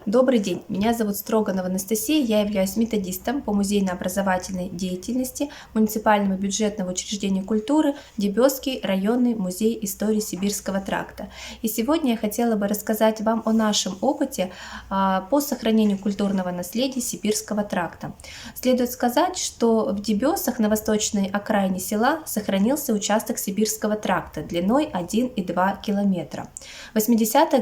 Добрый день, меня зовут Строганова Анастасия, я являюсь методистом по музейно-образовательной деятельности муниципального бюджетного учреждения культуры Дебесский районный музей истории Сибирского тракта. И сегодня я хотела бы рассказать вам о нашем опыте по сохранению культурного наследия Сибирского тракта. Следует сказать, что в Дебесах на восточной окраине села сохранился участок Сибирского тракта длиной 1,2 километра. В 80-х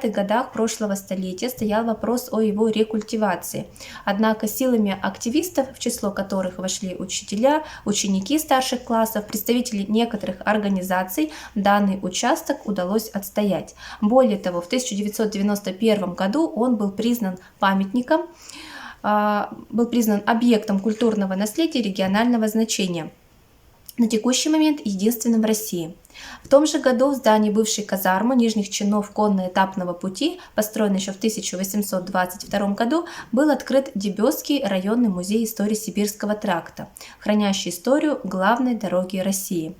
годах прошлого столетия стоял вопрос о его рекультивации. Однако силами активистов, в число которых вошли учителя, ученики старших классов, представители некоторых организаций, данный участок удалось отстоять. Более того, в 1991 году он был признан памятником, был признан объектом культурного наследия регионального значения. На текущий момент единственным в России. В том же году в здании бывшей казармы нижних чинов конно-этапного пути, построенной еще в 1822 году, был открыт Дебесский районный музей истории Сибирского тракта, хранящий историю главной дороги России.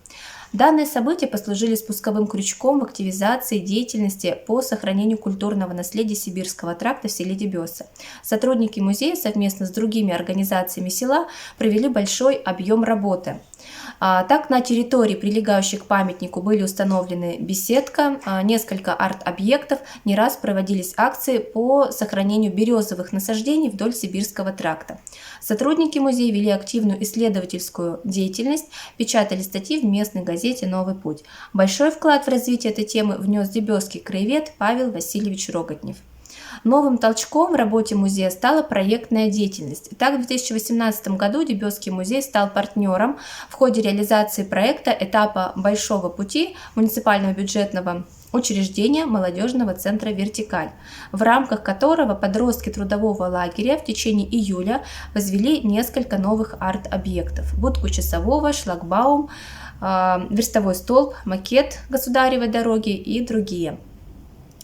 Данные события послужили спусковым крючком в активизации деятельности по сохранению культурного наследия Сибирского тракта в селе Дебесы. Сотрудники музея совместно с другими организациями села провели большой объем работы. Так, на территории, прилегающей к памятнику, были установлены беседка, несколько арт-объектов, не раз проводились акции по сохранению березовых насаждений вдоль Сибирского тракта. Сотрудники музея вели активную исследовательскую деятельность, печатали статьи в местной газете «Новый путь». Большой вклад в развитие этой темы внес дебесский краевед Павел Васильевич Роготнев. Новым толчком в работе музея стала проектная деятельность. Так, в 2018 году Дебесский музей стал партнером в ходе реализации проекта этапа Большого пути муниципального бюджетного учреждения молодежного центра «Вертикаль», в рамках которого подростки трудового лагеря в течение июля возвели несколько новых арт-объектов: будку часового, шлагбаум, верстовой столб, макет государевой дороги и другие.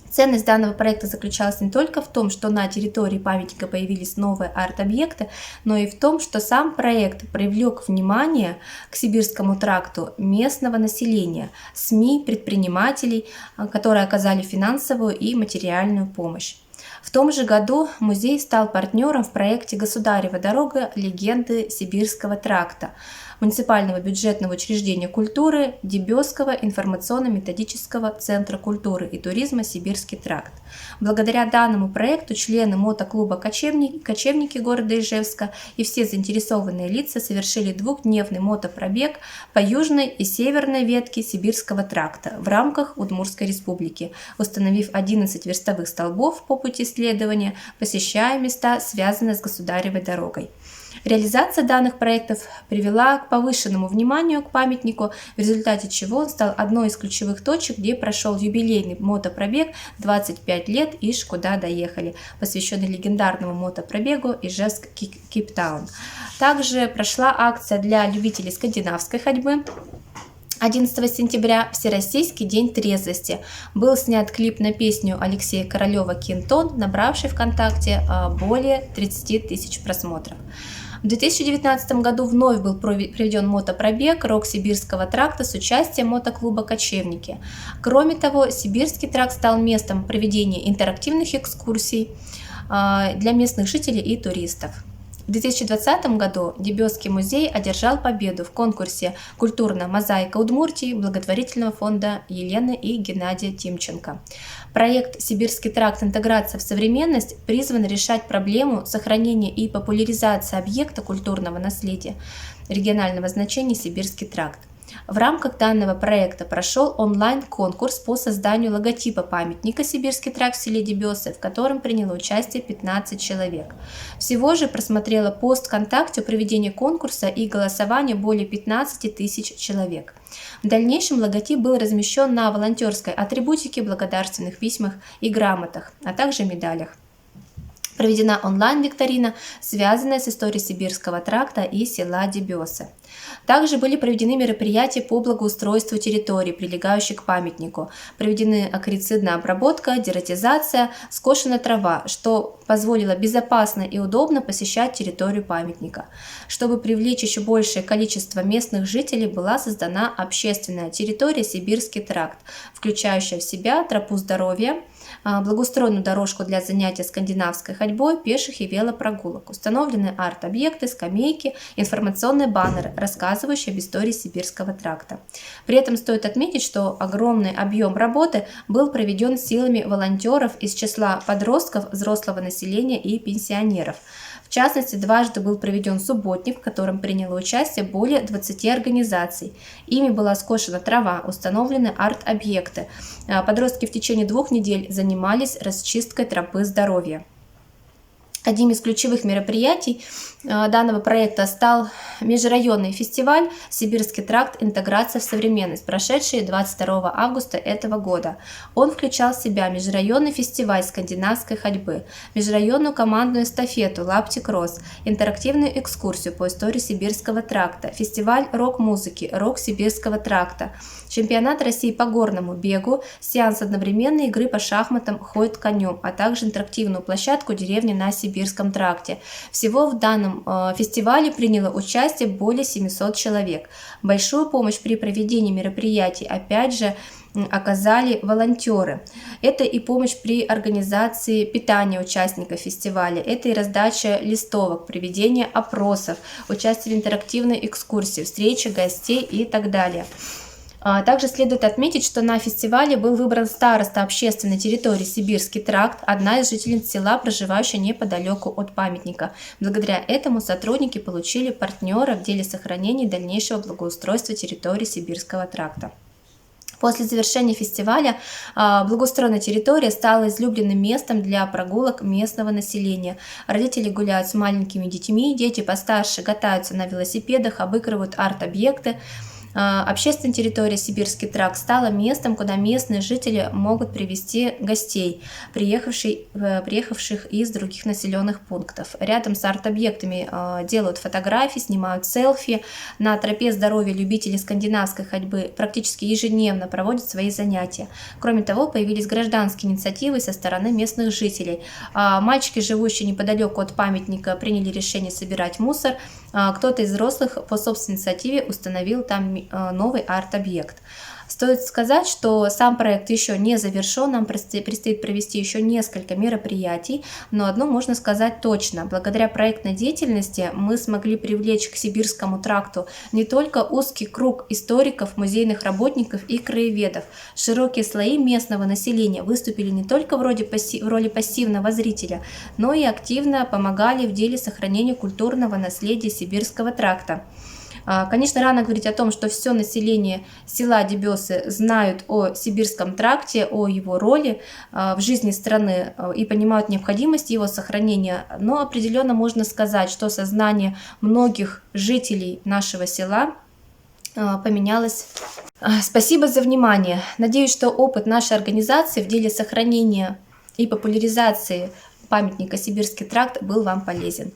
Ценность данного проекта заключалась не только в том, что на территории памятника появились новые арт-объекты, но и в том, что сам проект привлек внимание к Сибирскому тракту местного населения, СМИ, предпринимателей, которые оказали финансовую и материальную помощь. В том же году музей стал партнером в проекте «Государева дорога. Легенды Сибирского тракта» муниципального бюджетного учреждения культуры Дебесского информационно-методического центра культуры и туризма «Сибирский тракт». Благодаря данному проекту члены мотоклуба «Кочевники» города Ижевска и все заинтересованные лица совершили двухдневный мотопробег по южной и северной ветке Сибирского тракта в рамках Удмуртской республики, установив 11 верстовых столбов по пути следования, посещая места, связанные с Государевой дорогой. Реализация данных проектов привела к повышенному вниманию к памятнику, в результате чего он стал одной из ключевых точек, где прошел юбилейный мотопробег «25 лет Иж куда доехали», посвященный легендарному мотопробегу Ижевск-Кейптаун. Также прошла акция для любителей скандинавской ходьбы. 11 сентября, Всероссийский день трезвости, был снят клип на песню Алексея Королева «Кентон», набравший ВКонтакте более 30 тысяч просмотров. В 2019 году вновь был проведен мотопробег «Рок Сибирского тракта» с участием мотоклуба «Кочевники». Кроме того, Сибирский тракт стал местом проведения интерактивных экскурсий для местных жителей и туристов. В 2020 году Дебесский музей одержал победу в конкурсе «Культурная мозаика Удмуртии» благотворительного фонда Елены и Геннадия Тимченко. Проект «Сибирский тракт. Интеграция в современность» призван решать проблему сохранения и популяризации объекта культурного наследия регионального значения «Сибирский тракт». В рамках данного проекта прошел онлайн-конкурс по созданию логотипа памятника «Сибирский тракт» в селе Дебесы, в котором приняло участие 15 человек. Всего же просмотрело пост ВКонтакте о проведении конкурса и голосования более 15 тысяч человек. В дальнейшем логотип был размещен на волонтерской атрибутике, благодарственных письмах и грамотах, а также медалях. Проведена онлайн-викторина, связанная с историей Сибирского тракта и села Дебесы. Также были проведены мероприятия по благоустройству территории, прилегающей к памятнику. Проведены акарицидная обработка, дератизация, скошена трава, что позволило безопасно и удобно посещать территорию памятника. Чтобы привлечь еще большее количество местных жителей, была создана общественная территория «Сибирский тракт», включающая в себя тропу здоровья, благоустроенную дорожку для занятия скандинавской ходьбой, пеших и велопрогулок. Установлены арт-объекты, скамейки, информационные баннеры, рассказывающие об истории Сибирского тракта. При этом стоит отметить, что огромный объем работы был проведен силами волонтеров из числа подростков, взрослого населения и пенсионеров. В частности, дважды был проведен субботник, в котором приняло участие более 20 организаций. Ими была скошена трава, установлены арт-объекты. Подростки в течение 2 недель занимались расчисткой тропы здоровья. Одним из ключевых мероприятий данного проекта стал межрайонный фестиваль «Сибирский тракт. Интеграция в современность», прошедший 22 августа этого года. Он включал в себя межрайонный фестиваль скандинавской ходьбы, межрайонную командную эстафету «Лапти-кросс», интерактивную экскурсию по истории Сибирского тракта, фестиваль рок-музыки «Рок Сибирского тракта», чемпионат России по горному бегу, сеанс одновременной игры по шахматам «Ходь конем», а также интерактивную площадку «Деревни на Сибирском тракте». Всего в данном фестивале приняло участие более 700 человек. Большую помощь при проведении мероприятий, опять же, оказали волонтеры. Это и помощь при организации питания участников фестиваля, это и раздача листовок, проведение опросов, участие в интерактивной экскурсии, встречи гостей и так далее. Также следует отметить, что на фестивале был выбран староста общественной территории Сибирский тракт, одна из жительниц села, проживающая неподалеку от памятника. Благодаря этому сотрудники получили партнера в деле сохранения и дальнейшего благоустройства территории Сибирского тракта. После завершения фестиваля благоустроенная территория стала излюбленным местом для прогулок местного населения. Родители гуляют с маленькими детьми, дети постарше катаются на велосипедах, обыгрывают арт-объекты. Общественная территория Сибирский тракт стала местом, куда местные жители могут привести гостей, приехавших из других населенных пунктов. Рядом с арт-объектами делают фотографии, снимают селфи. На тропе здоровья любители скандинавской ходьбы практически ежедневно проводят свои занятия. Кроме того, появились гражданские инициативы со стороны местных жителей. Мальчики, живущие неподалеку от памятника, приняли решение собирать мусор. Кто-то из взрослых по собственной инициативе установил там новый арт-объект. Стоит сказать, что сам проект еще не завершен, нам предстоит провести еще несколько мероприятий, но одно можно сказать точно. Благодаря проектной деятельности мы смогли привлечь к Сибирскому тракту не только узкий круг историков, музейных работников и краеведов. Широкие слои местного населения выступили не только в роли пассивного зрителя, но и активно помогали в деле сохранения культурного наследия Сибирского тракта. Конечно, рано говорить о том, что все население села Дебесы знают о Сибирском тракте, о его роли в жизни страны и понимают необходимость его сохранения, но определенно можно сказать, что сознание многих жителей нашего села поменялось. Спасибо за внимание. Надеюсь, что опыт нашей организации в деле сохранения и популяризации памятника Сибирский тракт был вам полезен.